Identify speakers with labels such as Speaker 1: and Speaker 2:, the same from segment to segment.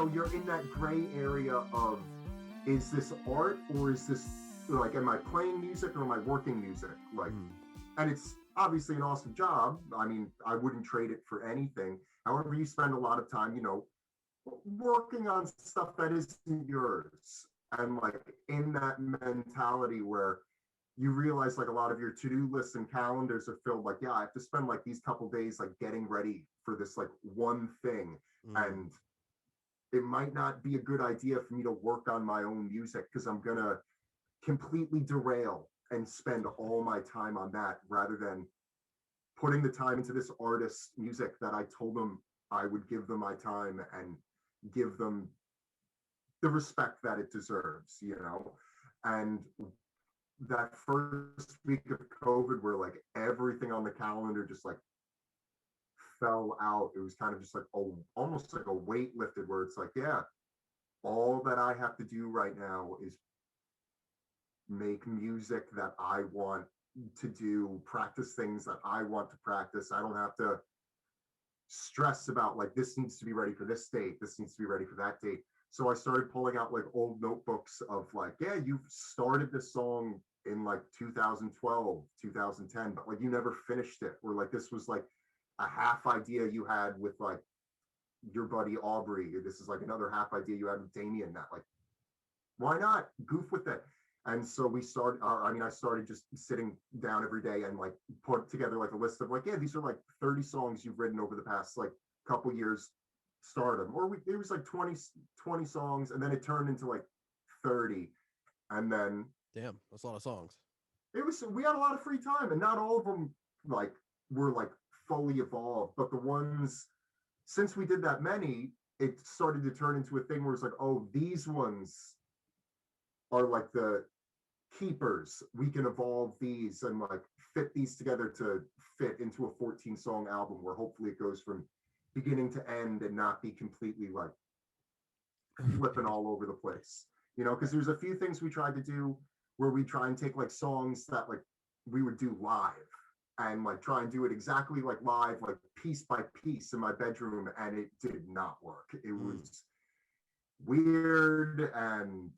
Speaker 1: you're in that gray area of, is this art or is this like, am I playing music or am I working music? Like, and it's obviously an awesome job. I mean, I wouldn't trade it for anything. However, you spend a lot of time, working on stuff that isn't yours. And like in that mentality where you realize like a lot of your to-do lists and calendars are filled like, yeah, I have to spend like these couple days like getting ready for this like one thing. And it might not be a good idea for me to work on my own music because I'm gonna completely derail and spend all my time on that rather than putting the time into this artist's music that I told them I would give them my time and give them the respect that it deserves, And that first week of COVID where like everything on the calendar just like fell out, it was kind of just like almost like a weight lifted where it's like, yeah, all that I have to do right now is make music that I want to do, practice things that I want to practice. I don't have to stress about like, this needs to be ready for this date, this needs to be ready for that date. So I started pulling out like old notebooks of like, yeah, you've started this song in like 2012, 2010, but like you never finished it. Or like this was like a half idea you had with like your buddy Aubrey. This is like another half idea you had with Damien. That like, why not goof with it? And so we started, I started just sitting down every day and like put together like a list of like, yeah, these are like 30 songs you've written over the past like couple years, start them. Or it was like 20 songs and then it turned into like 30. And then.
Speaker 2: Damn, that's a lot of songs.
Speaker 1: We had a lot of free time and not all of them like were like fully evolved, but the ones, since we did that many, it started to turn into a thing where it's like, oh, these ones are like the keepers. We can evolve these and like fit these together to fit into a 14 song album where hopefully it goes from beginning to end and not be completely like flipping all over the place, because there's a few things we tried to do where we try and take like songs that like we would do live and like try and do it exactly like live, like piece by piece in my bedroom, and it did not work. It was weird, and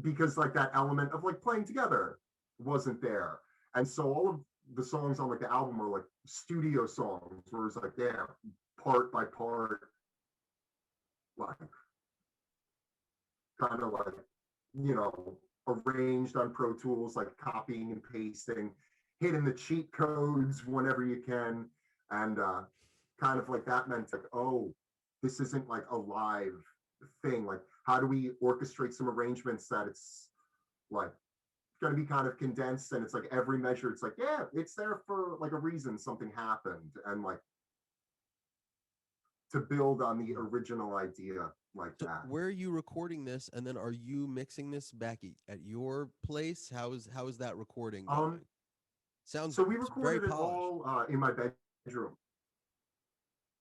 Speaker 1: because like that element of like playing together wasn't there. And so all of the songs on like the album are like studio songs where it's like, yeah, part by part, like kind of like, arranged on Pro Tools, like copying and pasting, hitting the cheat codes whenever you can. And kind of like that meant like, oh, this isn't like a live thing. Like, how do we orchestrate some arrangements that it's like going to be kind of condensed and it's like every measure, it's like, yeah, it's there for like a reason, something happened. And like to build on the original idea like
Speaker 2: So
Speaker 1: that.
Speaker 2: where are you recording this, and then are you mixing this back at your place? How is that recording going? Sounds
Speaker 1: So we
Speaker 2: very
Speaker 1: recorded it
Speaker 2: polished.
Speaker 1: all in my bedroom.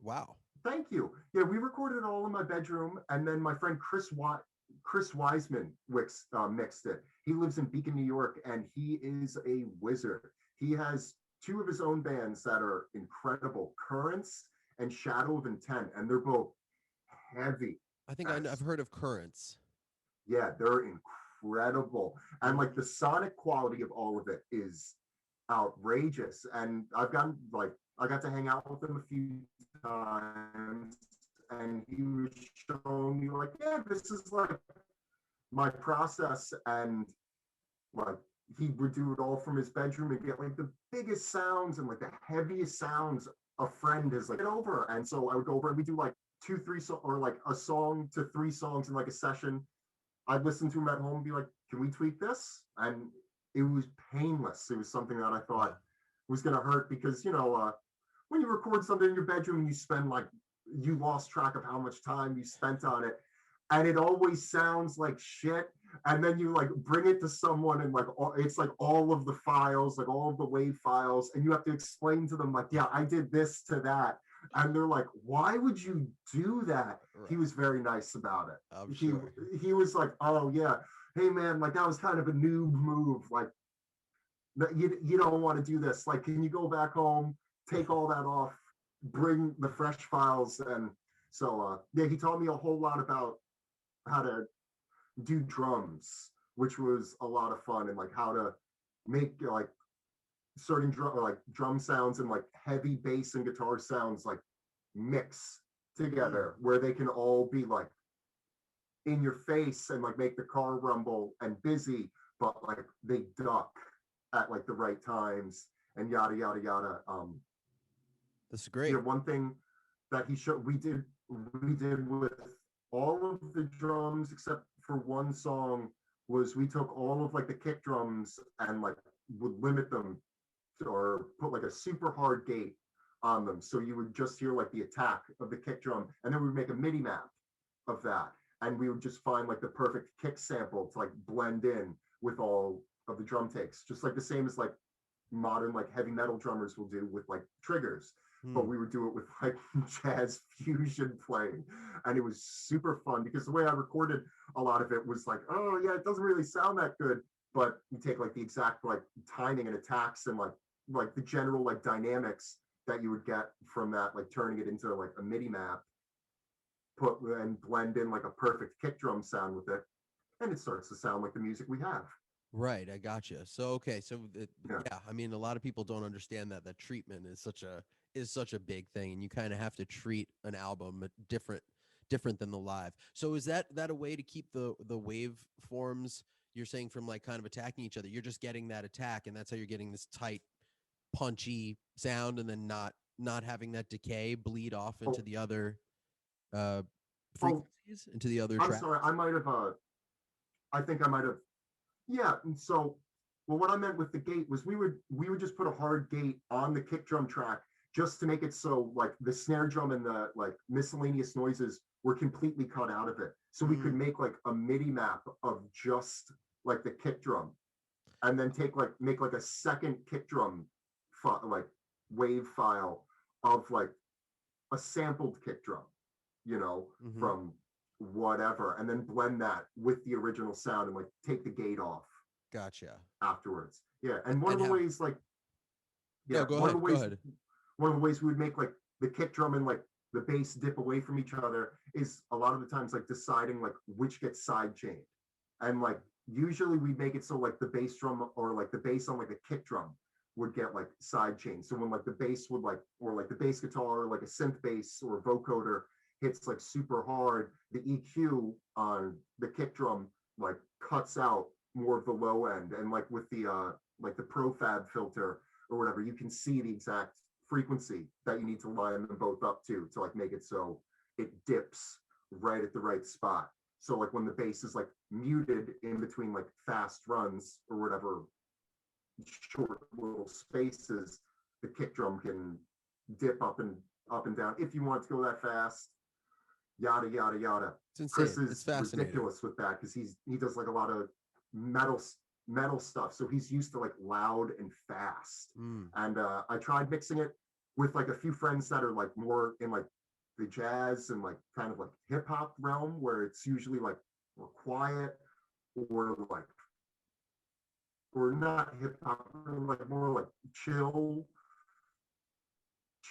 Speaker 2: Wow.
Speaker 1: Thank you. Yeah, we recorded it all in my bedroom, and then my friend Chris Wiseman mixed it. He lives in Beacon, New York, and he is a wizard. He has two of his own bands that are incredible, Currents and Shadow of Intent, and they're both heavy.
Speaker 2: I think I've heard of Currents.
Speaker 1: Yeah, they're incredible. And like the sonic quality of all of it is outrageous. And I got to hang out with him a few times, and he was showing me like, yeah, this is like my process. And like he would do it all from his bedroom and get like the biggest sounds and like the heaviest sounds a friend is like, get over. And so I would go over and we do like 2-3 or like a song to 3 songs in like a session. I'd listen to him at home and be like, can we tweak this? And it was painless. It was something that I thought was going to hurt because, when you record something in your bedroom and you spend like, you lost track of how much time you spent on it. And it always sounds like shit. And then you like bring it to someone and like, it's like all of the files, like all of the WAV files. And you have to explain to them like, yeah, I did this to that. And they're like, why would you do that? Right. He was very nice about it. He was like, oh yeah, hey man, like that was kind of a noob move. Like you don't want to do this. Like, can you go back home, take all that off, bring the fresh files? And So yeah, he taught me a whole lot about how to do drums, which was a lot of fun, and like how to make like certain drum sounds and like heavy bass and guitar sounds like mix together, where they can all be like in your face and like make the car rumble and busy, but like they duck at like the right times and yada yada yada.
Speaker 2: That's great.
Speaker 1: One thing that he showed we did with all of the drums except for one song was we took all of like the kick drums and like would limit them or put like a super hard gate on them, so you would just hear like the attack of the kick drum, and then we would make a MIDI map of that, and we would just find like the perfect kick sample to like blend in with all of the drum takes, just like the same as like modern like heavy metal drummers will do with like triggers. But we would do it with like jazz fusion playing, and it was super fun because the way I recorded a lot of it was like, oh yeah, it doesn't really sound that good, but you take like the exact like timing and attacks and like the general like dynamics that you would get from that, like turning it into like a MIDI map, put and blend in like a perfect kick drum sound with it, and it starts to sound like the music we have.
Speaker 2: Right, I gotcha. So okay, so
Speaker 1: Yeah.
Speaker 2: yeah, I mean, a lot of people don't understand that treatment is such a big thing, and you kind of have to treat an album different than the live. So is that a way to keep the wave forms you're saying from like kind of attacking each other? You're just getting that attack, and that's how you're getting this tight, punchy sound, and then not having that decay bleed off into
Speaker 1: Oh,
Speaker 2: the other uh
Speaker 1: oh,
Speaker 2: frequencies, into the other
Speaker 1: I'm
Speaker 2: tracks.
Speaker 1: sorry. I might have. I think I might have. Yeah. And so, well, what I meant with the gate was we would just put a hard gate on the kick drum track just to make it so like the snare drum and the like miscellaneous noises were completely cut out of it, so we could make like a MIDI map of just like the kick drum, and then make like a second kick drum like wave file of like a sampled kick drum,
Speaker 2: Mm-hmm.
Speaker 1: from whatever, and then blend that with the original sound and like take the gate off
Speaker 2: Gotcha.
Speaker 1: afterwards. Yeah, and one of
Speaker 2: And
Speaker 1: the
Speaker 2: how?
Speaker 1: ways, like,
Speaker 2: No,
Speaker 1: yeah,
Speaker 2: go ahead. Go ahead.
Speaker 1: one of the ways we would make like the kick drum and like the bass dip away from each other is a lot of the times like deciding like which gets side chained, and like usually we make it so like the bass drum or like the bass on like a kick drum would get like side chained. So when like the bass would like, or like the bass guitar or like a synth bass or a vocoder hits like super hard, the EQ on the kick drum like cuts out more of the low end, and with the like the profab filter or whatever, you can see the exact frequency that you need to line them both up to like make it so it dips right at the right spot. So like when the bass is like muted in between like fast runs or whatever short little spaces, the kick drum can dip up and down if you want to go that fast. Yada yada yada.
Speaker 2: It's insane.
Speaker 1: Chris
Speaker 2: It's
Speaker 1: is
Speaker 2: fascinating.
Speaker 1: ridiculous with that because he does like a lot of metal stuff, so he's used to like loud and fast. And I tried mixing it with like a few friends that are like more in like the jazz and like kind of like hip hop realm, where it's usually like more quiet, or like, or not hip hop, like more like chill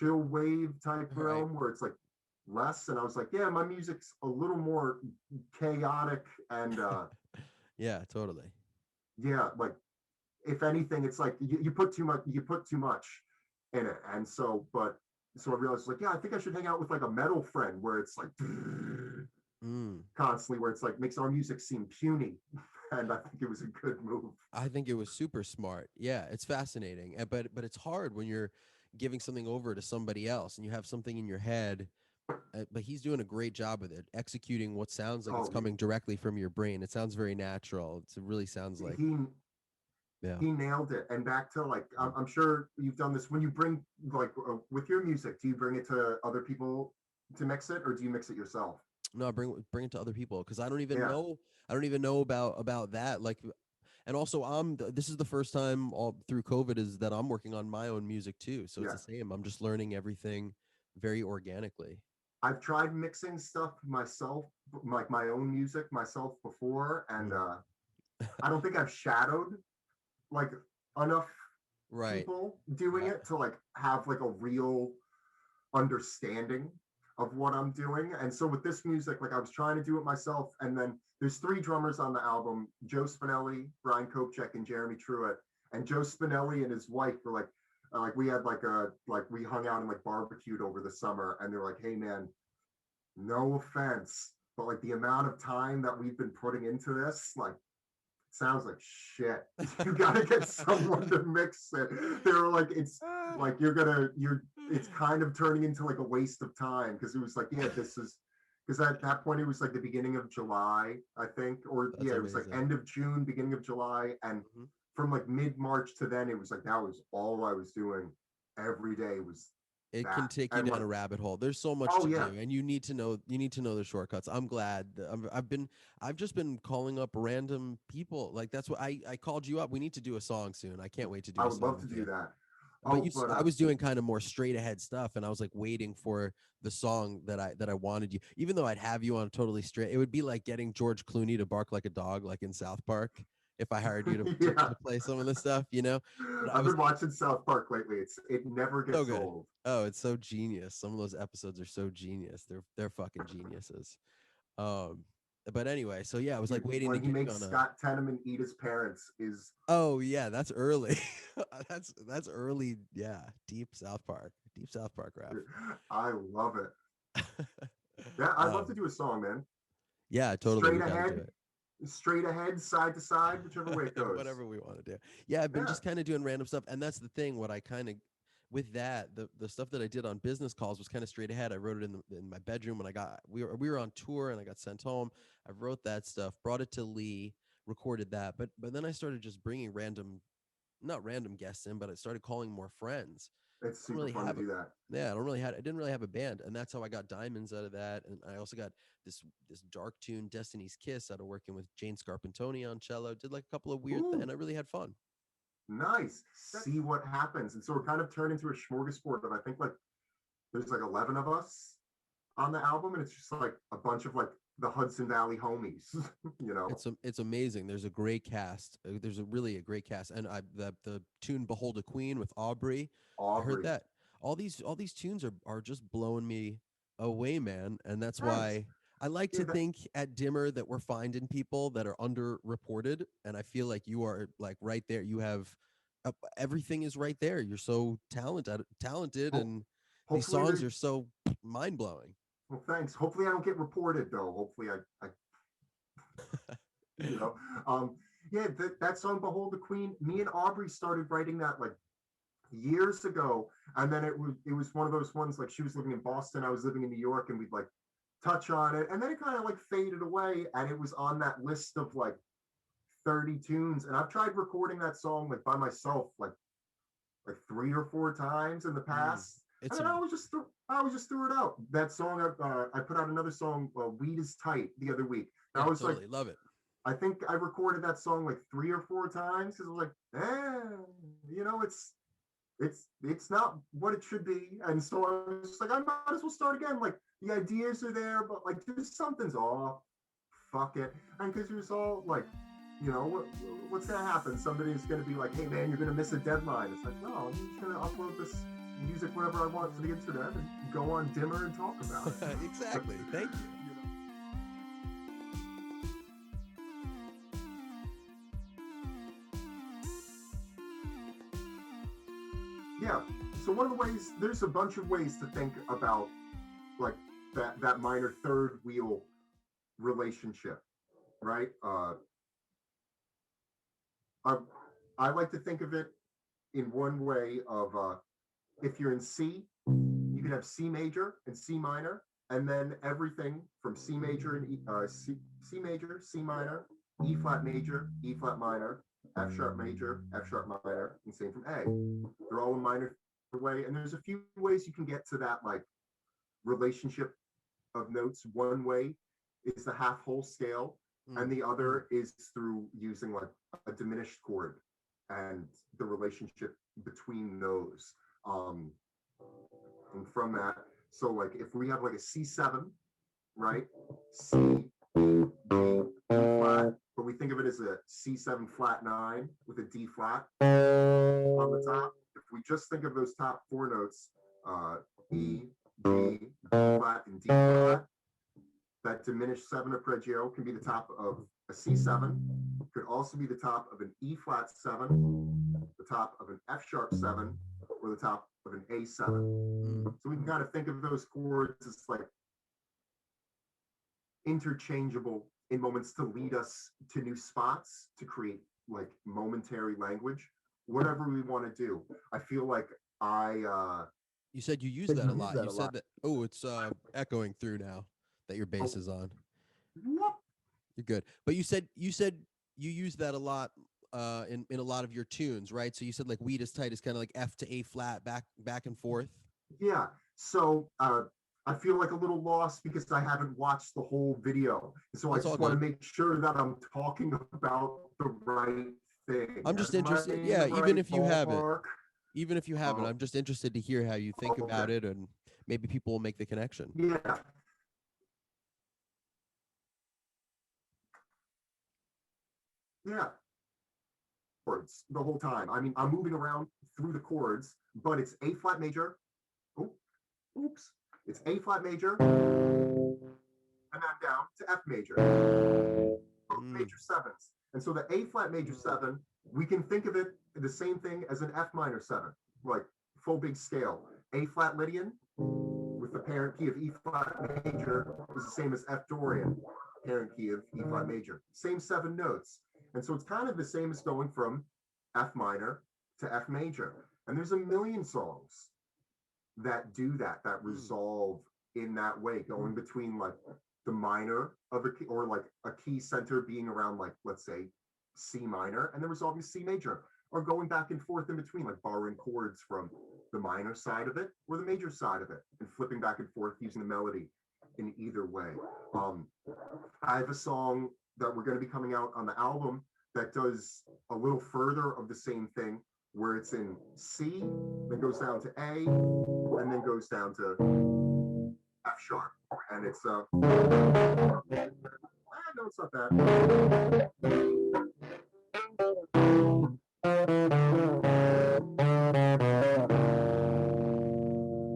Speaker 1: wave type
Speaker 2: Right.
Speaker 1: realm, where it's like less. And I was like, yeah, my music's a little more chaotic and
Speaker 2: Yeah, totally.
Speaker 1: yeah, like if anything, it's like you put too much in it. And so, but so I realized like, yeah, I think I should hang out with like a metal friend where it's like
Speaker 2: Mm.
Speaker 1: constantly, where it's like makes our music seem puny. And I think it was a good move.
Speaker 2: I think it was super smart. Yeah, it's fascinating. But it's hard when you're giving something over to somebody else and you have something in your head. But he's doing a great job with it, executing what sounds like it's
Speaker 1: Oh,
Speaker 2: coming directly from your brain. It sounds very natural. It really sounds like,
Speaker 1: he
Speaker 2: yeah.
Speaker 1: he nailed it. And back to like,
Speaker 2: Mm.
Speaker 1: I'm sure you've done this when you bring like with your music, do you bring it to other people to mix it, or do you mix it yourself?
Speaker 2: No, bring it to other people because
Speaker 1: Yeah.
Speaker 2: I don't even know about that. Like, and also this is the first time all through COVID is that I'm working on my own music too. So it's
Speaker 1: Yeah.
Speaker 2: the same. I'm just learning everything very organically.
Speaker 1: I've tried mixing stuff myself, like my own music myself before, and
Speaker 2: Mm.
Speaker 1: I don't think I've shadowed like enough
Speaker 2: Right.
Speaker 1: people doing
Speaker 2: Yeah.
Speaker 1: it to like have like a real understanding of what I'm doing. And so with this music, like I was trying to do it myself. And then there's 3 drummers on the album: Joe Spinelli, Brian Kopchak, and Jeremy Truitt. And Joe Spinelli and his wife were like we had like we hung out and like barbecued over the summer, and they're like, hey man, no offense, but like the amount of time that we've been putting into this, like, sounds like shit. You gotta get someone to mix it. They were like, it's like it's kind of turning into like a waste of time, because it was like, yeah, this is, because at that point it was like the beginning of July, I think, or
Speaker 2: That's
Speaker 1: it was like
Speaker 2: amazing.
Speaker 1: end of June, beginning of July, and
Speaker 2: Mhm.
Speaker 1: from like mid-March to then, it was like that was all I was doing every day was
Speaker 2: It can
Speaker 1: that.
Speaker 2: take you
Speaker 1: And
Speaker 2: down
Speaker 1: like,
Speaker 2: a rabbit hole. There's so much
Speaker 1: oh
Speaker 2: to
Speaker 1: yeah,
Speaker 2: do, and you need to know the shortcuts. I'm glad. I've just been calling up random people. Like that's what I called you up. We need to do a song soon. I can't wait to
Speaker 1: I
Speaker 2: do a
Speaker 1: would
Speaker 2: song
Speaker 1: love to
Speaker 2: with
Speaker 1: do
Speaker 2: you.
Speaker 1: that.
Speaker 2: But
Speaker 1: Oh, but
Speaker 2: I was doing kind of more straight ahead stuff, and I was like waiting for the song that I wanted you. Even though I'd have you on totally straight, it would be like getting George Clooney to bark like a dog, like in South Park. If I hired you to
Speaker 1: yeah,
Speaker 2: to play some of the stuff, you know. But I
Speaker 1: I've
Speaker 2: was
Speaker 1: been watching South Park lately. It never
Speaker 2: so
Speaker 1: gets
Speaker 2: good.
Speaker 1: old.
Speaker 2: Oh, it's so genius. Some of those episodes are so genius. They're fucking geniuses. Um, but anyway, so yeah, I was like
Speaker 1: Dude,
Speaker 2: waiting to
Speaker 1: when he
Speaker 2: get you
Speaker 1: makes
Speaker 2: on a.
Speaker 1: Scott Tenorman eat his parents is
Speaker 2: Oh yeah, that's early. That's early. Yeah, deep South Park rap.
Speaker 1: I love it. Yeah, I'd love to
Speaker 2: um,
Speaker 1: do a song, man.
Speaker 2: yeah, totally.
Speaker 1: Straight
Speaker 2: We got to do
Speaker 1: ahead,
Speaker 2: it.
Speaker 1: straight ahead, side to side, whichever way it goes.
Speaker 2: Whatever we want to do. Yeah, I've been
Speaker 1: Yeah.
Speaker 2: just kind of doing random stuff, and that's the thing. What I kind of with that the stuff that I did on business calls was kind of straight ahead. I wrote it in my bedroom when we were on tour and I got sent home. I wrote that stuff, brought it to Lee, recorded that, but then I started just bringing random, not random guests in, but I started calling more friends.
Speaker 1: It's
Speaker 2: I don't
Speaker 1: super
Speaker 2: really
Speaker 1: fun to
Speaker 2: have a
Speaker 1: do that.
Speaker 2: yeah, I didn't really have a band, and that's how I got Diamonds out of that, and I also got this dark tune Destiny's Kiss out of working with Jane Scarpantoni on cello. Did like a couple of weird
Speaker 1: Ooh,
Speaker 2: and I really had fun.
Speaker 1: nice. See what happens. And so it kind of turned into a smorgasbord of, I think, like there's like 11 of us on the album, and it's just like a bunch of like the Hudson Valley homies, you know.
Speaker 2: It's amazing. There's a great cast. There's a great cast, and the tune "Behold a Queen" with Aubrey. I heard
Speaker 1: Aubrey.
Speaker 2: that. All these tunes are just blowing me away, man. And that's
Speaker 1: Thanks.
Speaker 2: why I like
Speaker 1: Yeah,
Speaker 2: to think at Dimmer that we're finding people that are underreported, and I feel like you are like right there. You have everything is right there. You're so talented,
Speaker 1: ho-
Speaker 2: and these
Speaker 1: hopefully
Speaker 2: songs
Speaker 1: they
Speaker 2: are so mind blowing.
Speaker 1: well, thanks. Hopefully I don't get reported though. Hopefully I you know, um, yeah, that song "Behold the Queen." Me and Aubrey started writing that like years ago, and then it was one of those ones like she was living in Boston, I was living in New York, and we'd like touch on it, and then it kind of like faded away, and it was on that list of like 30 tunes, and I've tried recording that song like by myself like 3 or 4 times in the
Speaker 2: Mm.
Speaker 1: past,
Speaker 2: It's
Speaker 1: and then
Speaker 2: a
Speaker 1: I was just threw it out. That song I put out another song, "Weed Is Tight," the other week. That
Speaker 2: yeah,
Speaker 1: was like
Speaker 2: totally love it.
Speaker 1: I think I recorded that song like 3 or 4 times because I was like, it's not what it should be. And so I was like, I might as well start again. Like the ideas are there, but like just something's off. Fuck it. And because it was all like, what's gonna happen? Somebody's gonna be like, hey man, you're gonna miss a deadline. It's like, no, I'm just gonna upload this music whenever I want to the internet and go on Dimmer and talk about it.
Speaker 2: Exactly. Thank you.
Speaker 1: Yeah. So one of the ways, there's a bunch of ways to think about like that minor third wheel relationship, right? I, I like to think of it in one way of if you're in C, you can have C major and C minor, and then everything from C major and C major, C minor, E flat major, E flat minor, F sharp major, F sharp minor, and same from A. They're all in minor way, and there's a few ways you can get to that like relationship of notes. One way is the half whole scale, and
Speaker 2: Mm.
Speaker 1: the other is through using like a diminished chord and the relationship between those. Um, and from that, so like if we have like a C7, right? C, D, D flat, but we think of it as a C7 flat 9 with a D flat on the top. If we just think of those top 4 notes, E, G, B flat, and D flat. That diminished seven arpeggio can be the top of a C7, could also be the top of an E flat 7, the top of an F sharp 7, or the top of an A7. So we can kind of think of those chords as like interchangeable in moments to lead us to new spots, to create like momentary language, whatever we want to do. I feel like
Speaker 2: you said you use that a lot. You said that, oh, it's echoing through now that your bass is on.
Speaker 1: What?
Speaker 2: You're good. But you said you use that a lot in a lot of your tunes, right? So you said like Weed is Tight is kind of like F to A flat, back and forth.
Speaker 1: Yeah. So I feel like a little lost because I haven't watched the whole video. So
Speaker 2: That's
Speaker 1: I just want to make sure that I'm talking about the right thing.
Speaker 2: I'm just interested. Yeah, even if you haven't. Even if you haven't, I'm just interested to hear how you think about it, and maybe people will make the connection.
Speaker 1: Yeah. Yeah. Chords the whole time. I mean, I'm moving around through the chords, but it's A flat major. Oops. It's A flat major, and then down to F major. Both major sevens. And so the A flat major 7, we can think of it the same thing as an F minor 7, like full big scale. A flat Lydian with the parent key of E flat major is the same as F Dorian, parent key of E flat major. Same 7 notes. And so it's kind of the same as going from F minor to F major. And there's a million songs that do that resolve in that way, going between like the minor of a key, or like a key center being around like, let's say, C minor, and then resolving to C major, or going back and forth in between, like borrowing chords from the minor side of it or the major side of it, and flipping back and forth using the melody in either way. I have a song that we're going to be coming out on the album that does a little further of the same thing, where it's in C, then goes down to A, and then goes down to F sharp. And it's no, it's not that.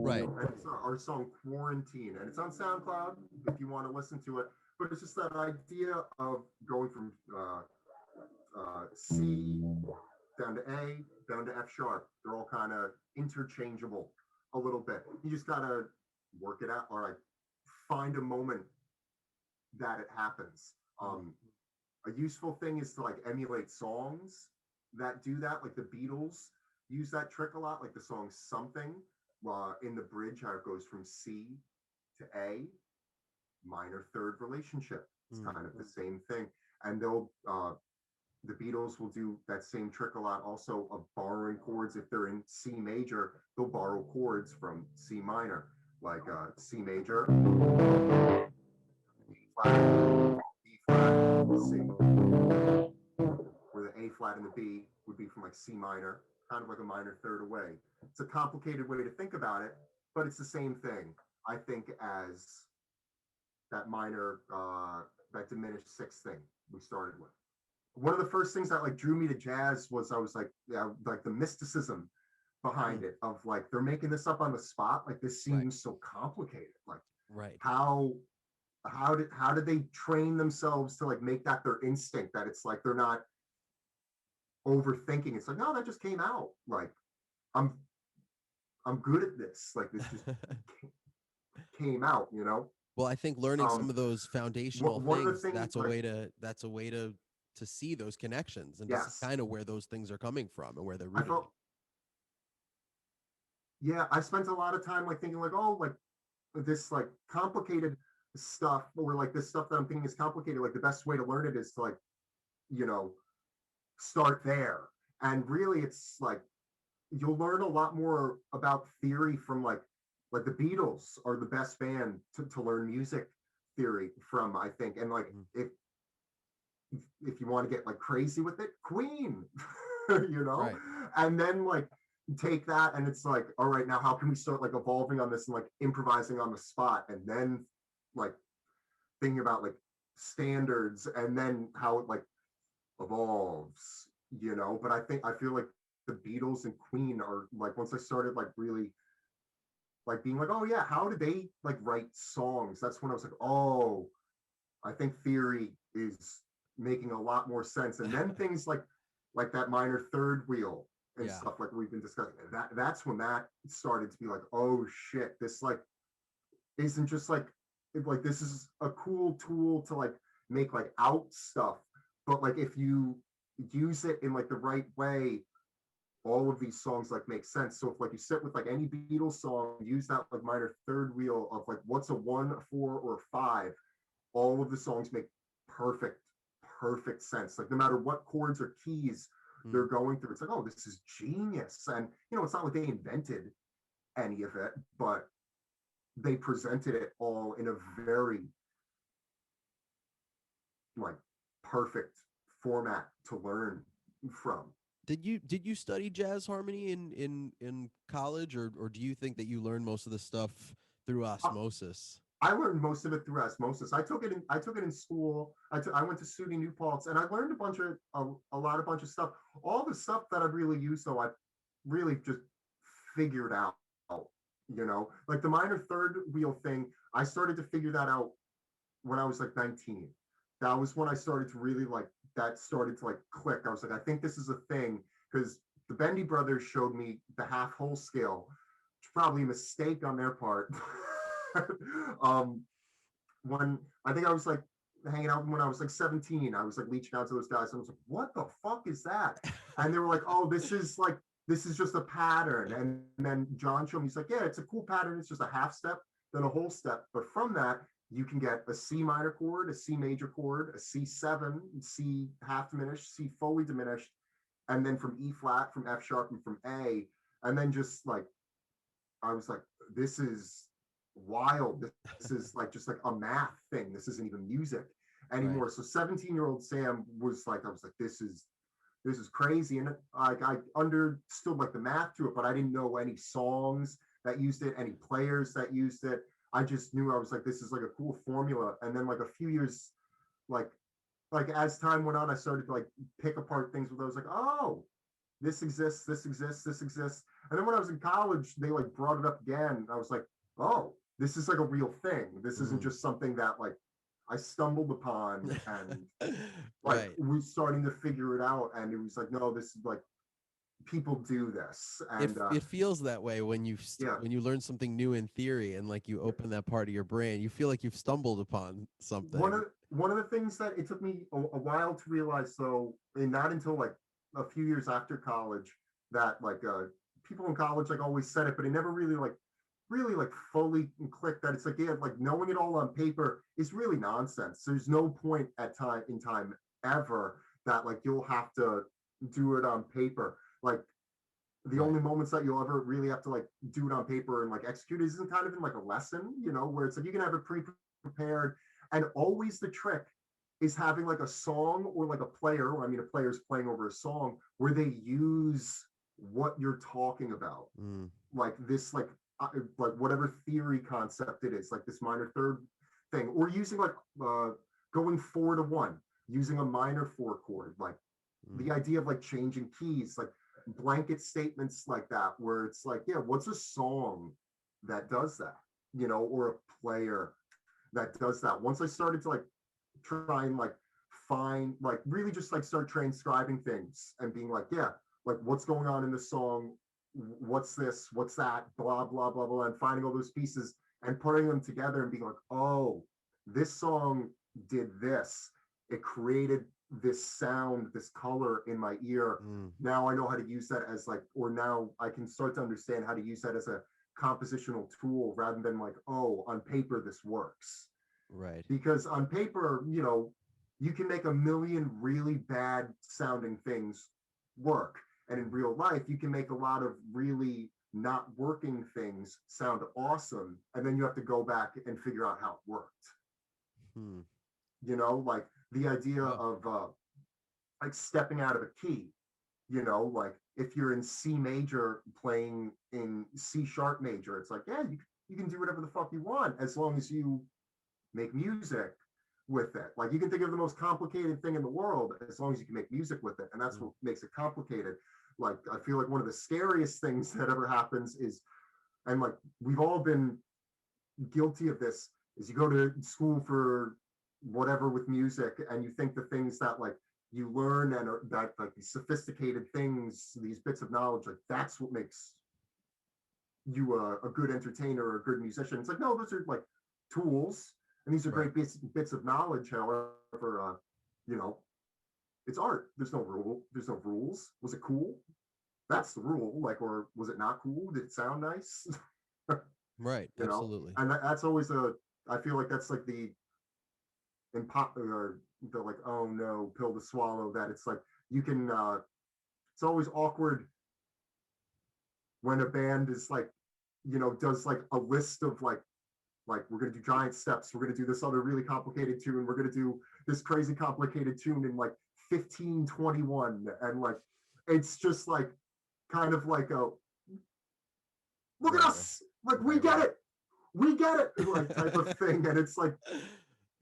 Speaker 2: Right.
Speaker 1: And it's our song Quarantine, and it's on SoundCloud if you want to listen to it. But it's just that idea of going from C down to A, down to F sharp. They're all kind of interchangeable a little bit. You just gotta work it out, or like find a moment that it happens. A useful thing is to like emulate songs that do that, like the Beatles use that trick a lot, like the song Something, in the bridge, how it goes from C to A, minor third relationship. It's kind of the same thing. And they'll the Beatles will do that same trick a lot also of borrowing chords. If they're in C major, they'll borrow chords from C minor, like C major, B flat, B flat, C. Where the A flat and the B would be from like C minor, kind of like a minor third away. It's a complicated way to think about it, but it's the same thing, I think, as that minor, that diminished sixth thing we started with. One of the first things that like drew me to jazz was I was like, yeah, like the mysticism behind it, of like they're making this up on the spot. Like this seems so complicated. Like how did they train themselves to like make that their instinct, that it's like they're not overthinking. It's like, no, that just came out. Like I'm good at this. Like this just came out, you know?
Speaker 2: Well, I think learning some of those foundational things, that's a way to see those connections and to see kind of where those things are coming from and where they're rooted.
Speaker 1: I spent a lot of time like thinking like, oh, like this like complicated stuff, or like this stuff that I'm thinking is complicated. Like the best way to learn it is to like, you know, start there. And really it's like, you'll learn a lot more about theory from like the Beatles are the best band to learn music theory from, I think. And like, if you want to get like crazy with it, Queen, you know, and then like take that and it's like, all right, now how can we start like evolving on this and like improvising on the spot, and then like thinking about like standards and then how it like evolves, you know. But I feel like the Beatles and Queen are like, once I started like really like being like, oh yeah, how did they like write songs? That's when I was like, oh, I think theory is making a lot more sense. And then things like that minor third wheel and
Speaker 2: Yeah.
Speaker 1: stuff like we've been discussing. That's when that started to be like, oh shit, this like isn't just like this is a cool tool to like make like out stuff, but like if you use it in like the right way, all of these songs like make sense. So if like you sit with like any Beatles song, use that like minor third wheel of like what's a 1, a 4, or a 5, all of the songs make perfect perfect sense. Like no matter what chords or keys they're going through, it's like, oh, this is genius. And it's not like they invented any of it, but they presented it all in a very like perfect format to learn from.
Speaker 2: Did you study jazz harmony in college, or do you think that you learned most of the stuff through
Speaker 1: I,
Speaker 2: osmosis?
Speaker 1: I learned most of it through osmosis. I took it in school. I went to SUNY New Paltz, and I learned a bunch of stuff. All the stuff that I really used, though, I really just figured out. Like the minor third wheel thing, I started to figure that out when I was like 19. That was when I started to really like that started to like click. I was like, I think this is a thing because the Bendy brothers showed me the half whole scale, which is probably a mistake on their part. um, when I think I was like hanging out when I was like 17, I was like reaching out to those guys. And I was like, what the fuck is that? And they were like, oh, this is just a pattern. And then John showed me, he's like, yeah, it's a cool pattern. It's just a half step, then a whole step. But from that, you can get a C minor chord, a C major chord, a C7, C half diminished, C fully diminished, and then from E flat, from F sharp, and from A. And then just like, I was like, this is wild. This is like just like a math thing. This isn't even music
Speaker 2: Right.
Speaker 1: anymore. So 17-year-old Sam was like, I was like, this is crazy. And I understood like the math to it, but I didn't know any songs that used it, any players that used it. I just knew I was like, this is like a cool formula. And then like a few years, like as time went on, I started to like pick apart things where I was like, oh, this exists, this exists, this exists. And then when I was in college, they like brought it up again. I was like, oh, this is like a real thing. This isn't just something that like I stumbled upon and like
Speaker 2: Right.
Speaker 1: was starting to figure it out. And it was like, no, this is like people do this.
Speaker 2: It
Speaker 1: And
Speaker 2: it feels that way when
Speaker 1: yeah,
Speaker 2: when you learn something new in theory and like you
Speaker 1: yeah.
Speaker 2: open that part of your brain, you feel like you've stumbled upon something.
Speaker 1: One of the things that it took me a while to realize, though, and not until like a few years after college, that like people in college like always said it, but it never really like fully clicked that it's like, yeah, like knowing it all on paper is really nonsense. There's no point at time in time ever that like you'll have to do it on paper. Like the
Speaker 2: Right.
Speaker 1: only moments that you'll ever really have to like do it on paper and like execute is kind of in like a lesson, where it's like you can have it pre-prepared, and always the trick is having like a song or like a player, or I mean a player's playing over a song where they use what you're talking about.
Speaker 2: Mm.
Speaker 1: Like this like whatever theory concept it is, like this minor third thing, or using like going 4-1, using a minor 4 chord, like
Speaker 2: Mm.
Speaker 1: the idea of like changing keys, like blanket statements like that, where it's like, yeah, what's a song that does that, or a player that does that. Once I started to like try and like find, like really just like start transcribing things and being like, yeah, like what's going on in the song, what's this, what's that, blah blah blah blah, and finding all those pieces and putting them together and being like, oh, this song did this, it created this sound, this color in my ear.
Speaker 2: Mm.
Speaker 1: Now I know how to use that as like, or now I can start to understand how to use that as a compositional tool rather than like, oh, on paper this works.
Speaker 2: Right.
Speaker 1: Because on paper, you can make a million really bad sounding things work. And in real life, you can make a lot of really not working things sound awesome. And then you have to go back and figure out how it worked.
Speaker 2: Hmm.
Speaker 1: Like the idea
Speaker 2: Wow.
Speaker 1: of like stepping out of a key, like if you're in C major playing in C sharp major, it's like, yeah, you can do whatever the fuck you want as long as you make music with it. Like you can think of the most complicated thing in the world as long as you can make music with it. And that's
Speaker 2: Mm.
Speaker 1: what makes it complicated. Like I feel like one of the scariest things that ever happens is and like we've all been guilty of this, is you go to school for whatever with music and you think the things that like you learn and are, that like these sophisticated things, these bits of knowledge, like that's what makes you a good entertainer or a good musician. It's like, no, those are like tools, and these are
Speaker 2: Right.
Speaker 1: great bits of knowledge. However, you know, it's art. There's no rule. There's no rules. Was it cool? That's the rule. Like, or was it not cool? Did it sound nice?
Speaker 2: Right.
Speaker 1: You know,
Speaker 2: Absolutely.
Speaker 1: and that's always a. I feel like that's like the or the like, oh no, pill to swallow. That it's like you can. It's always awkward when a band is like, you know, does like a list of like we're going to do giant steps, we're going to do this other really complicated tune, we're going to do this crazy complicated tune in like 1521, and like it's just like kind of like a look at
Speaker 2: Right.
Speaker 1: us, like
Speaker 2: Right. Right.
Speaker 1: we get it like type of thing. And it's like,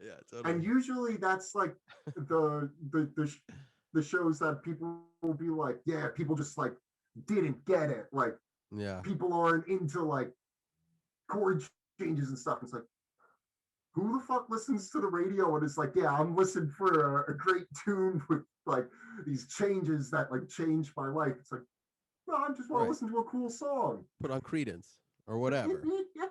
Speaker 2: Yeah,
Speaker 1: and
Speaker 2: totally.
Speaker 1: usually that's like the shows that people will be like, yeah, people just like didn't get it, like
Speaker 2: Yeah.
Speaker 1: people aren't into like chord changes and stuff. It's like, who the fuck listens to the radio and is like, yeah, I'm listening for a great tune with like these changes that like change my life. It's like, no, I just want to
Speaker 2: Right.
Speaker 1: listen to a cool song.
Speaker 2: Put on Credence or whatever.
Speaker 1: Yeah.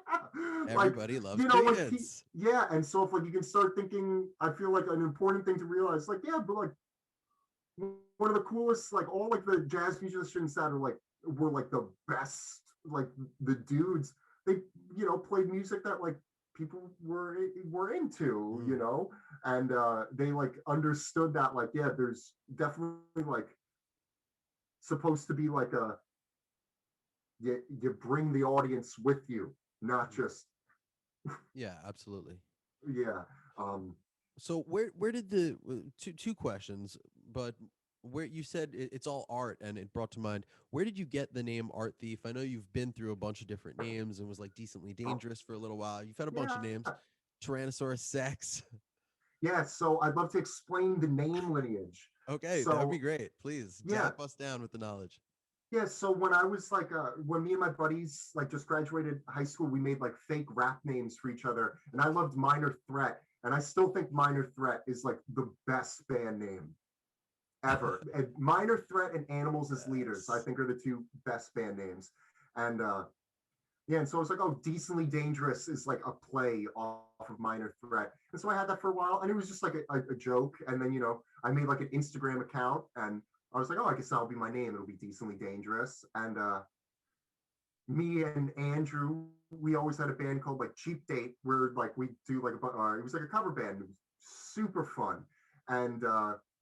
Speaker 1: Like,
Speaker 2: Everybody loves
Speaker 1: you know, like,
Speaker 2: Credence.
Speaker 1: yeah. And so if like you can start thinking, I feel like an important thing to realize, like, yeah, but like one of the coolest, like all like the jazz musicians that are like were like the best, like the dudes, they, you know, played music that like people were into, you
Speaker 2: Mm.
Speaker 1: know, and they like understood that like, yeah, there's definitely like supposed to be like a, you bring the audience with you, not
Speaker 2: Mhm.
Speaker 1: just,
Speaker 2: Yeah, absolutely.
Speaker 1: yeah. um
Speaker 2: So where did the two questions, but where you said it's all art, and it brought to mind, where did you get the name Art Thief? I know you've been through a bunch of different names and was like Decently
Speaker 1: oh,
Speaker 2: Dangerous for a little while. You've had a bunch of
Speaker 1: yeah,
Speaker 2: names, Tyrannosaurus Sex.
Speaker 1: yeah. So I'd love to explain the name lineage.
Speaker 2: Okay, that would be
Speaker 1: So
Speaker 2: great. Please
Speaker 1: yeah,
Speaker 2: zap us down with the knowledge.
Speaker 1: yeah. So when I was like, when me and my buddies like just graduated high school, we made like fake rap names for each other, and I loved Minor Threat, and I still think Minor Threat is like the best band name ever. And Minor Threat and Animals as Leaders, I
Speaker 2: Yes.
Speaker 1: think, are the two best band names. And yeah, and so I was like, oh, Decently Dangerous is like a play off of Minor Threat. And so I had that for a while, and it was just like a joke. And then, you know, I made like an Instagram account, and I was like, oh, I guess that'll be my name. It'll be Decently Dangerous. And me and Andrew, we always had a band called like Cheap Date, where like we do like it was like a cover band. It was super fun. And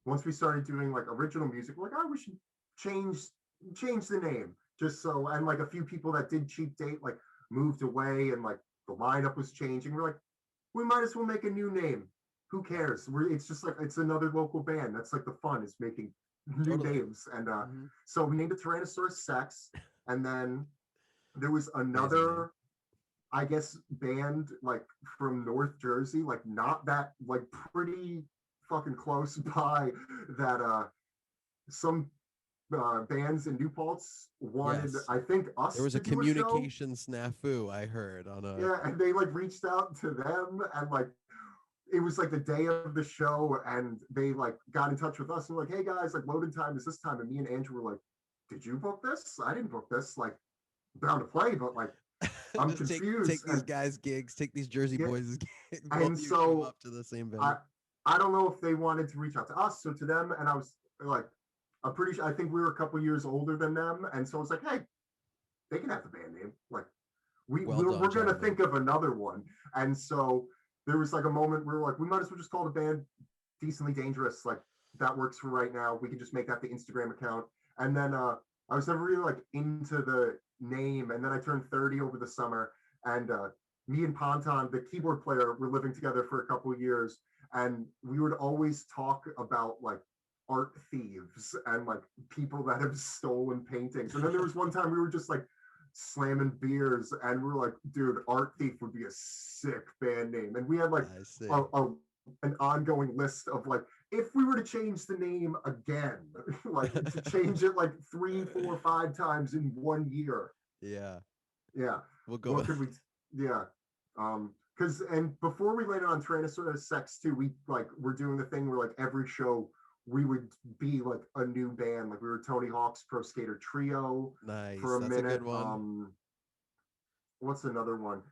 Speaker 1: once we started doing like original music, we're like, oh, we should change change the name, just so. And like a few people that did Cheap Date like moved away, and like the lineup was changing. We're like, we might as well make a new name. Who cares? It's just like it's another local band. That's like the fun, is making new
Speaker 2: Totally.
Speaker 1: names. And
Speaker 2: Hmm.
Speaker 1: so we named it Tyrannosaurus Sex, and then there was
Speaker 2: Amazing name.
Speaker 1: another, I guess, band like from North Jersey, like not that, like pretty fucking close by, that some bands in New Paltz wanted,
Speaker 2: Yes.
Speaker 1: I think,
Speaker 2: There
Speaker 1: us
Speaker 2: was a
Speaker 1: to do a show.
Speaker 2: communication snafu, I heard, on a
Speaker 1: Yeah, and they like reached out to them, and like it was like the day of the show, and they like got in touch with us and were like, hey guys, like loading time is this time. And me and Andrew were like, did you book this? I didn't book this. Like, bound to play, but like I'm
Speaker 2: just take
Speaker 1: confused.
Speaker 2: these
Speaker 1: And
Speaker 2: guys gigs, take these Jersey
Speaker 1: yeah,
Speaker 2: boys gigs. Both
Speaker 1: and
Speaker 2: of you show
Speaker 1: so
Speaker 2: up to the same
Speaker 1: I
Speaker 2: venue.
Speaker 1: I don't know if they wanted to reach out to us or to them. And I was like, I'm pretty sure, I think we were a couple years older than them. And so I was like, hey, they can have the band name. Like
Speaker 2: Well done,
Speaker 1: we're gonna
Speaker 2: gentlemen.
Speaker 1: think of another one. And so there was like a moment where we're like, we might as well just call the band Decently Dangerous. Like that works for right now. We can just make that the Instagram account. And then I was never really like into the name. And then I turned 30 over the summer, and me and Ponton, the keyboard player, were living together for a couple of years, and we would always talk about like art thieves and like people that have stolen paintings. And then there was one time we were just like slamming beers, and we were like, dude, Art Thief would be a sick band name. And we had like
Speaker 2: I see.
Speaker 1: a an ongoing list of like, if we were to change the name again, like to change it like 3, 4, 5 times in 1 year.
Speaker 2: Yeah.
Speaker 1: Yeah.
Speaker 2: We'll go
Speaker 1: What
Speaker 2: with
Speaker 1: could we? Yeah. Because and before we landed on Tyrannosaurus Sex too, we're doing the thing where like every show we would be like a new band. Like we were Tony Hawk's Pro Skater Trio
Speaker 2: nice.
Speaker 1: for a
Speaker 2: That's a
Speaker 1: minute.
Speaker 2: good one.
Speaker 1: What's another one?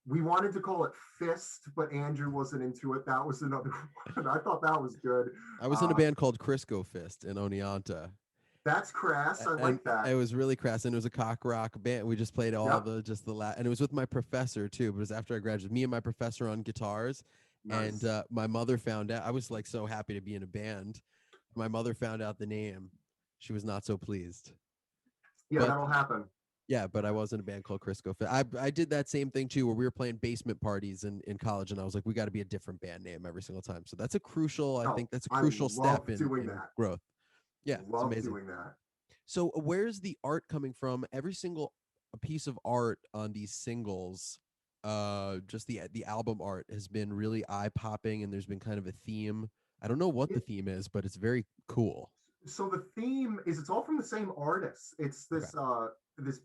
Speaker 1: We wanted to call it Fist, but Andrew wasn't into it. That was another one. I thought that was good.
Speaker 2: I was in a band called Crisco Fist in Oneonta.
Speaker 1: That's crass. I
Speaker 2: And
Speaker 1: like that.
Speaker 2: it was really crass, and it was a cock rock band. We just played all
Speaker 1: Yep.
Speaker 2: and it was with my professor too. But it was after I graduated, me and my professor on guitars, and
Speaker 1: Nice.
Speaker 2: my mother found out. I was like so happy to be in a band. My mother found out the name. She was not so pleased.
Speaker 1: Yeah,
Speaker 2: But
Speaker 1: that'll happen.
Speaker 2: yeah, but I was in a band called Crisco. I did that same thing too, where we were playing basement parties in college, and I was like, we got to be a different band name every single time. So that's a crucial. I think that's a
Speaker 1: I
Speaker 2: crucial
Speaker 1: love
Speaker 2: step in
Speaker 1: doing that.
Speaker 2: growth. Yeah, it's
Speaker 1: Love
Speaker 2: amazing.
Speaker 1: doing that.
Speaker 2: So where's the art coming from? Every single piece of art on these singles, just the album art has been really eye popping, and there's been kind of a theme. I don't know what the theme is, but it's very cool.
Speaker 1: So the theme is it's all from the same artist. It's this this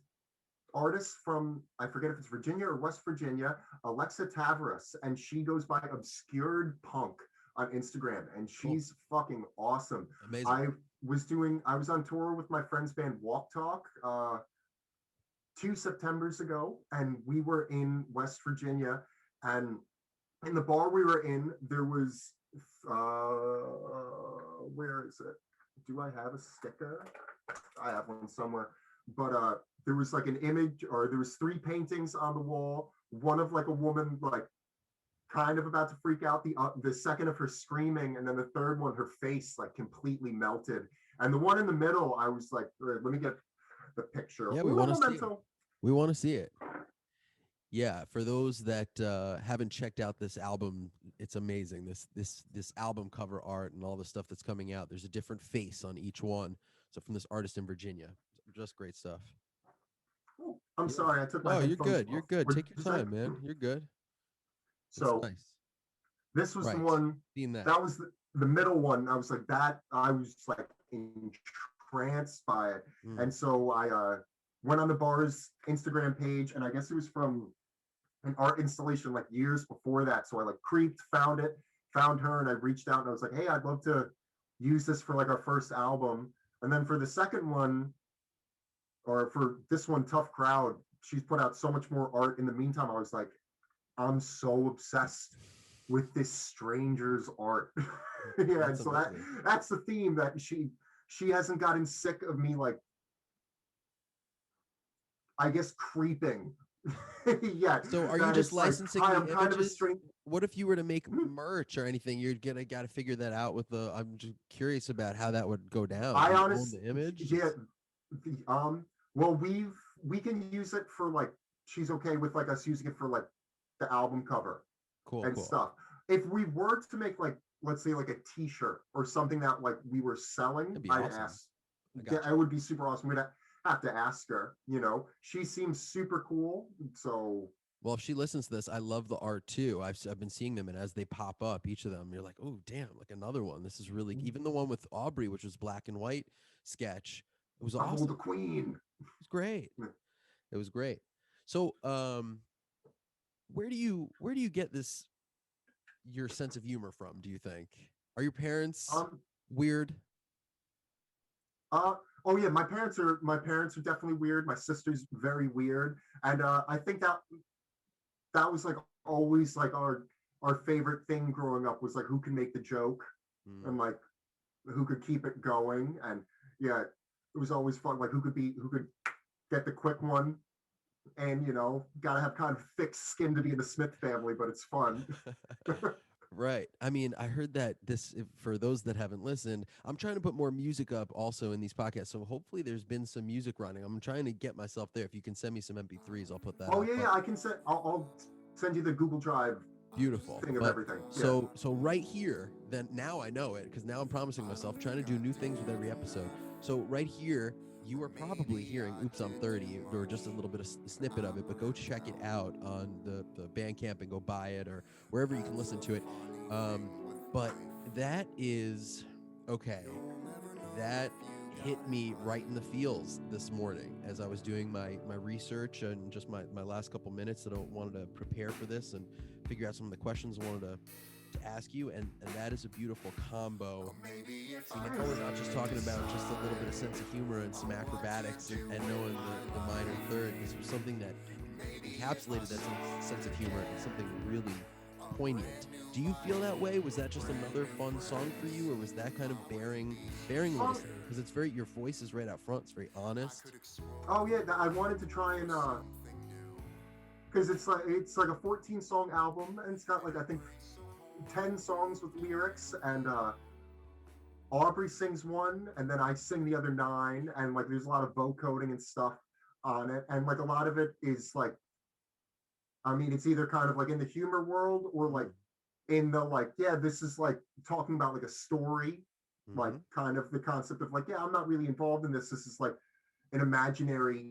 Speaker 1: artist from, I forget if it's Virginia or West Virginia, Alexa Tavares, and she goes by Obscured Punk on Instagram, and she's fucking awesome.
Speaker 2: Amazing.
Speaker 1: I was on tour with my friend's band Walk Talk 2 Septembers ago, and we were in West Virginia, and in the bar we were in, there was where is it? Do I have a sticker? I have one somewhere. But there was like an image, or there was 3 paintings on the wall. One of like a woman like kind of about to freak out, the second of her screaming, and then the third one, her face like completely melted. And the one in the middle, I was like, let me get the picture.
Speaker 2: Yeah, we want to see it. We want to see it. Yeah, for those that haven't checked out this album, it's amazing. This album cover art and all the stuff that's coming out. There's a different face on each one. So from this artist in Virginia, just great stuff.
Speaker 1: Oh, I'm sorry, I took my.
Speaker 2: Oh, you're good.
Speaker 1: Off.
Speaker 2: You're good. Take your time, man. You're good.
Speaker 1: So
Speaker 2: nice.
Speaker 1: This was the one.
Speaker 2: Seen that.
Speaker 1: That was the middle one. I was like that. I was like entranced by it, and so I went on the bar's Instagram page, and I guess it was from an art installation like years before that. So I like creeped, found her, and I reached out and I was like, hey, I'd love to use this for like our first album. And then for the second one, or for this one, Tough Crowd, she's put out so much more art in the meantime. I was like, I'm so obsessed with this stranger's art. Yeah, and so that's the theme, that she hasn't gotten sick of me, like, I guess, creeping. Yeah.
Speaker 2: So are you just licensing
Speaker 1: like,
Speaker 2: the
Speaker 1: images? Kind of a strange...
Speaker 2: What if you were to make merch or anything? You're gonna got to figure that out with the. I'm just curious about how that would go down.
Speaker 1: I honestly,
Speaker 2: the image.
Speaker 1: Yeah. Well, we can use it for like, she's okay with like us using it for like the album cover.
Speaker 2: Cool.
Speaker 1: Stuff. If we were to make like, let's say like a T-shirt or something that like we were selling, I'd
Speaker 2: awesome.
Speaker 1: ask. Yeah, it would be super awesome. We'd have to ask her. You know, she seems super cool. So.
Speaker 2: Well, if she listens to this, I love the art too. I've been seeing them, and as they pop up, each of them, you're like, oh damn, like another one. This is really even the one with Aubrey, which was black and white sketch. It was awesome.
Speaker 1: The Queen.
Speaker 2: It was great. It was great. So, where do you get your sense of humor from? Do you think? Are your parents weird?
Speaker 1: Oh yeah, my parents are definitely weird. My sister's very weird, and I think that was like always like our favorite thing growing up, was like who can make the joke and like who could keep it going. And yeah, it was always fun, like who could get the quick one. And you know, gotta have kind of thick skin to be in the Smith family, but it's fun.
Speaker 2: Right. I mean, I heard that for those that haven't listened, I'm trying to put more music up also in these podcasts. So hopefully there's been some music running. I'm trying to get myself there. If you can send me some MP3s, I'll put that.
Speaker 1: Oh yeah, I can send. I'll send you the Google Drive.
Speaker 2: Beautiful.
Speaker 1: Thing of everything.
Speaker 2: So right here, then now I know it, because now I'm promising myself, trying to do new things with every episode. So right here, you are probably hearing Oops, I'm 30, or just a little bit of snippet of it, but go check it out on the Bandcamp and go buy it, or wherever you can listen to it. But that is, okay, that hit me right in the feels this morning as I was doing my research and just my last couple minutes that I wanted to prepare for this and figure out some of the questions I wanted to ask you, and that is a beautiful combo. I know we're not just talking about just a little bit of sense of humor and some acrobatics and knowing the minor third. This was something that encapsulated that sense of humor and something really poignant. Do you feel that way? Was that just another fun song for you, or was that kind of bearing listening? Because it's very, your voice is right out front. It's very honest.
Speaker 1: Oh yeah, I wanted to try and because it's like a 14 song album, and it's got like I think 10 songs with lyrics, and Aubrey sings one, and then I sing the other 9, and like there's a lot of vocoding and stuff on it, and like a lot of it is like, I mean, it's either kind of like in the humor world or like in the like, yeah, this is like talking about like a story, like kind of the concept of like, yeah, I'm not really involved in this. This is like an imaginary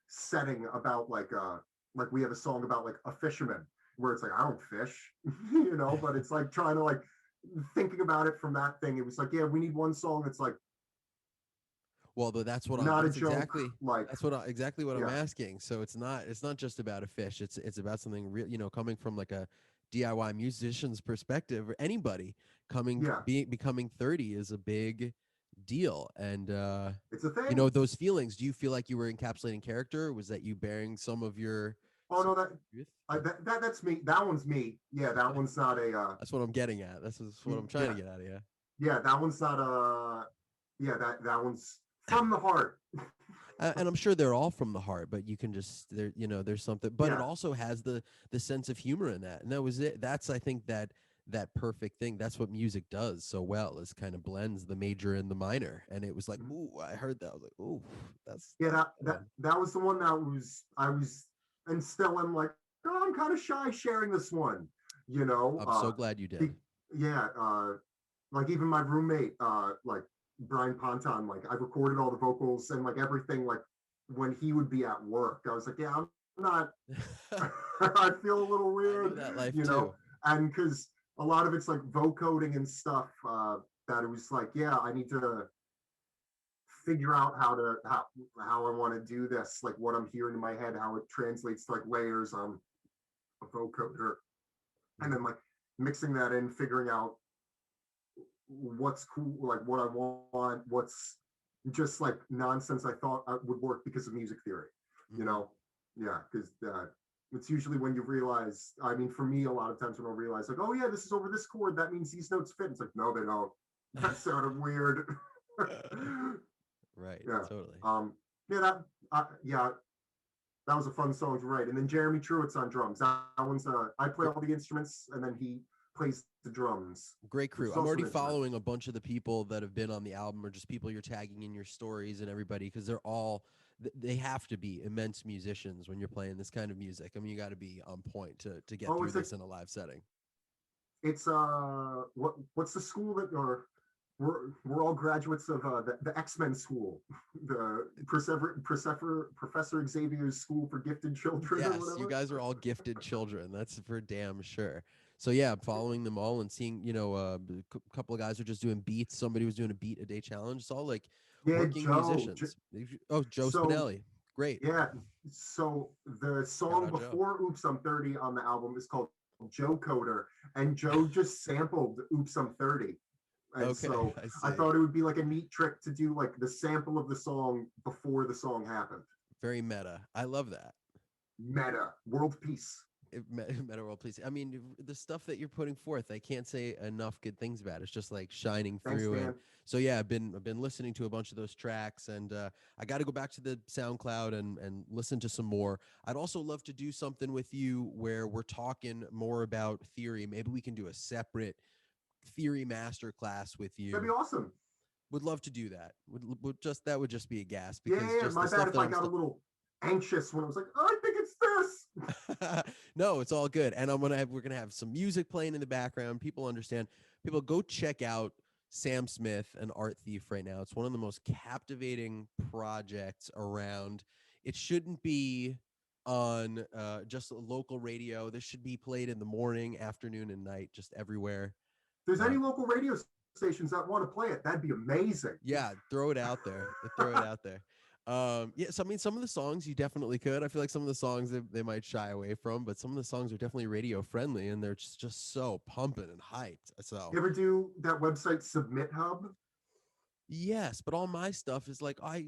Speaker 1: setting about like we have a song about like a fisherman where it's like, I don't fish, you know, but it's like trying to like thinking about it from that thing. It was like, yeah, we need one song that's like,
Speaker 2: well, but that's what
Speaker 1: not
Speaker 2: that's
Speaker 1: a joke,
Speaker 2: exactly
Speaker 1: like
Speaker 2: that's what exactly what
Speaker 1: yeah.
Speaker 2: I'm asking. So it's not just about a fish. It's about something real. You know, coming from like a DIY musician's perspective, or anybody becoming 30 is a big deal. And
Speaker 1: It's a thing.
Speaker 2: you know, those feelings. Do you feel like you were encapsulating character? Or was that you bearing some of your?
Speaker 1: Oh no, that's me. That one's me. Yeah, that one's not a.
Speaker 2: That's what I'm getting at. That's what I'm trying to get out of you.
Speaker 1: Yeah, that one's not a. Yeah, that one's from the heart.
Speaker 2: And I'm sure they're all from the heart, but you can just there, you know, there's something. But it also has the sense of humor in that, and that was it. That's I think that perfect thing. That's what music does so well, is kind of blends the major and the minor. And it was like, ooh, I heard that. I was like, ooh, that's
Speaker 1: that was the one that I was and still am like, oh, I'm kind of shy sharing this one. You know,
Speaker 2: I'm so glad you did.
Speaker 1: Like even my roommate, like Brian Ponton, like I recorded all the vocals and like everything, like when he would be at work. I was like, yeah, I'm not. I feel a little weird,
Speaker 2: that life
Speaker 1: you know,
Speaker 2: too.
Speaker 1: and because a lot of it's like vocoding and stuff. That it was like, yeah, I need to figure out how I want to do this, like what I'm hearing in my head, how it translates to like layers on a vocoder, and then like mixing that in, figuring out what's cool, like what I want, what's just like nonsense I thought would work because of music theory, you know? Yeah, because it's usually when you realize, I mean, for me, a lot of times when I realize like, oh yeah, this is over this chord, that means these notes fit. It's like, no, they don't. That sounded weird.
Speaker 2: Right.
Speaker 1: Yeah.
Speaker 2: Totally.
Speaker 1: That was a fun song to write. And then Jeremy Truitt's on drums. That one's I play all the instruments, and then he plays the drums.
Speaker 2: Great crew. I'm already following a bunch of the people that have been on the album, or just people you're tagging in your stories and everybody, because they're all, they have to be immense musicians when you're playing this kind of music. I mean, you got to be on point to get through this in a live setting.
Speaker 1: It's what's the school that, or we're all graduates of the X-Men school, the Professor Xavier's School for Gifted Children.
Speaker 2: Yes, you guys are all gifted children. That's for damn sure. So yeah, following them all and seeing, you know, a couple of guys are just doing beats. Somebody was doing a beat a day challenge. It's all like working musicians. Joe Spinelli. Great.
Speaker 1: Yeah. So the song before Oops, I'm 30 on the album is called Joe Coder, and Joe just sampled Oops, I'm 30. And so I thought it would be like a neat trick to do like the sample of the song before the song happened.
Speaker 2: Very meta. I love that.
Speaker 1: Meta. World peace.
Speaker 2: Meta world peace. I mean, the stuff that you're putting forth, I can't say enough good things about it. It's just like shining through.
Speaker 1: Thanks,
Speaker 2: and so yeah, I've been listening to a bunch of those tracks, and I got to go back to the SoundCloud and listen to some more. I'd also love to do something with you where we're talking more about theory. Maybe we can do a separate theory masterclass with you.
Speaker 1: That'd be awesome.
Speaker 2: Would love to do that. That would just be a gas.
Speaker 1: Because my bad if I got a little anxious when I was like, oh, I think it's this.
Speaker 2: No, it's all good. And we're gonna have some music playing in the background. People understand. People, go check out Sam Smith and Art Thief right now. It's one of the most captivating projects around. It shouldn't be on just local radio. This should be played in the morning, afternoon, and night, just everywhere.
Speaker 1: There's any local radio stations that want to play it, that'd be amazing.
Speaker 2: Yeah, throw it out there. Throw it out there. Yeah, so I mean, some of the songs you definitely could. I feel like some of the songs they might shy away from, but some of the songs are definitely radio friendly, and they're just so pumping and hyped. So
Speaker 1: You ever do that website Submit Hub?
Speaker 2: yes, but all my stuff is like I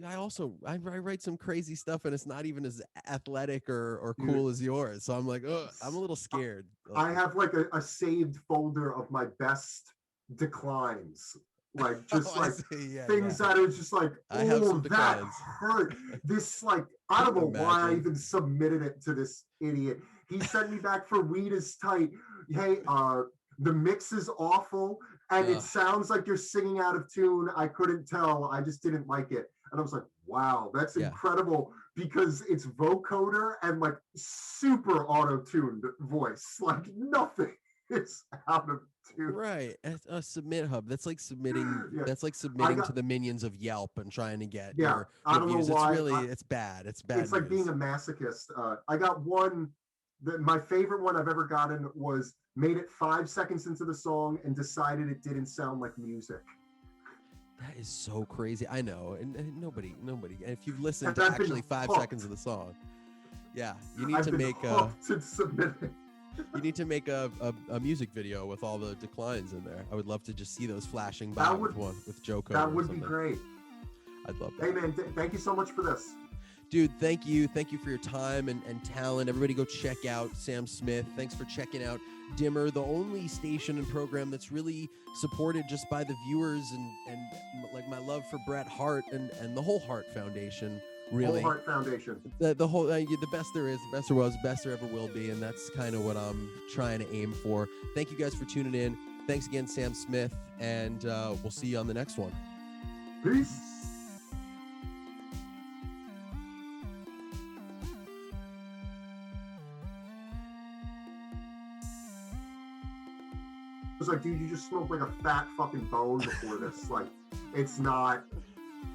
Speaker 2: write some crazy stuff, and it's not even as athletic or cool as yours. So I'm like, oh, I'm a little scared.
Speaker 1: I have like a saved folder of my best declines, like just
Speaker 2: Oh,
Speaker 1: like
Speaker 2: yeah,
Speaker 1: things
Speaker 2: yeah.
Speaker 1: that are just like,
Speaker 2: I have
Speaker 1: oh,
Speaker 2: some
Speaker 1: that
Speaker 2: declines.
Speaker 1: hurt. This like, I don't know why I
Speaker 2: Imagine.
Speaker 1: even submitted it to this idiot. He sent me back for Weed is Tight. Hey, the mix is awful and it
Speaker 2: Ugh.
Speaker 1: sounds like you're singing out of tune. I couldn't tell. I just didn't like it. And I was like, wow, that's
Speaker 2: Yeah.
Speaker 1: incredible, because it's vocoder and like super auto-tuned voice. Like nothing is out of tune.
Speaker 2: Right, a submit hub. That's like submitting.
Speaker 1: Yeah.
Speaker 2: That's like submitting to the minions of Yelp and trying to get
Speaker 1: Yeah, I
Speaker 2: your
Speaker 1: don't know
Speaker 2: views.
Speaker 1: why.
Speaker 2: It's really it's bad. It's bad.
Speaker 1: It's like
Speaker 2: news.
Speaker 1: being a masochist. I got one. My favorite one I've ever gotten was made it 5 seconds into the song and decided it didn't sound like music.
Speaker 2: That is so crazy. I know, and nobody. And if you've listened
Speaker 1: And
Speaker 2: to
Speaker 1: I've been
Speaker 2: actually 5
Speaker 1: hooked.
Speaker 2: seconds of the song, yeah, you need
Speaker 1: I've
Speaker 2: to
Speaker 1: been
Speaker 2: make
Speaker 1: hooked to submitting.
Speaker 2: you need to make a music video with all the declines in there. I would love to just see those flashing by
Speaker 1: That would-
Speaker 2: with Joko.
Speaker 1: That would be great.
Speaker 2: I'd love that.
Speaker 1: Hey man, thank you so much for this.
Speaker 2: Dude, thank you for your time and talent. Everybody go check out Sam Smith. Thanks for checking out Dimmer, the only station and program that's really supported just by the viewers and like my love for Bret Hart and the whole Hart Foundation. Really,
Speaker 1: Whole Heart Foundation.
Speaker 2: the whole the best there is, the best there was, the best there ever will be, and that's kind of what I'm trying to aim for. Thank you guys for tuning in. Thanks again, Sam Smith, and we'll see you on the next one.
Speaker 1: Peace. I was like, dude, you just smoked like a fat fucking bone before this. Like, it's not.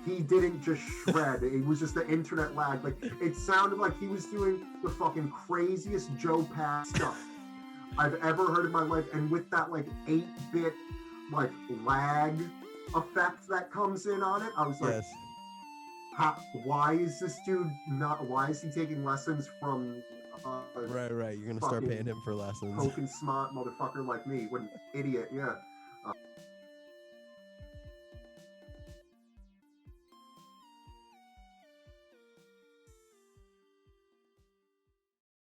Speaker 1: He didn't just shred. It was just the internet lag. Like, it sounded like he was doing the fucking craziest Joe Pass stuff I've ever heard in my life. And with that like 8-bit like lag effect that comes in on it, I was like,
Speaker 2: Yes.
Speaker 1: why is this dude not? Why is he taking lessons from?
Speaker 2: Right. You're gonna start paying him for lessons.
Speaker 1: Poking smart motherfucker like me, what an idiot. Yeah.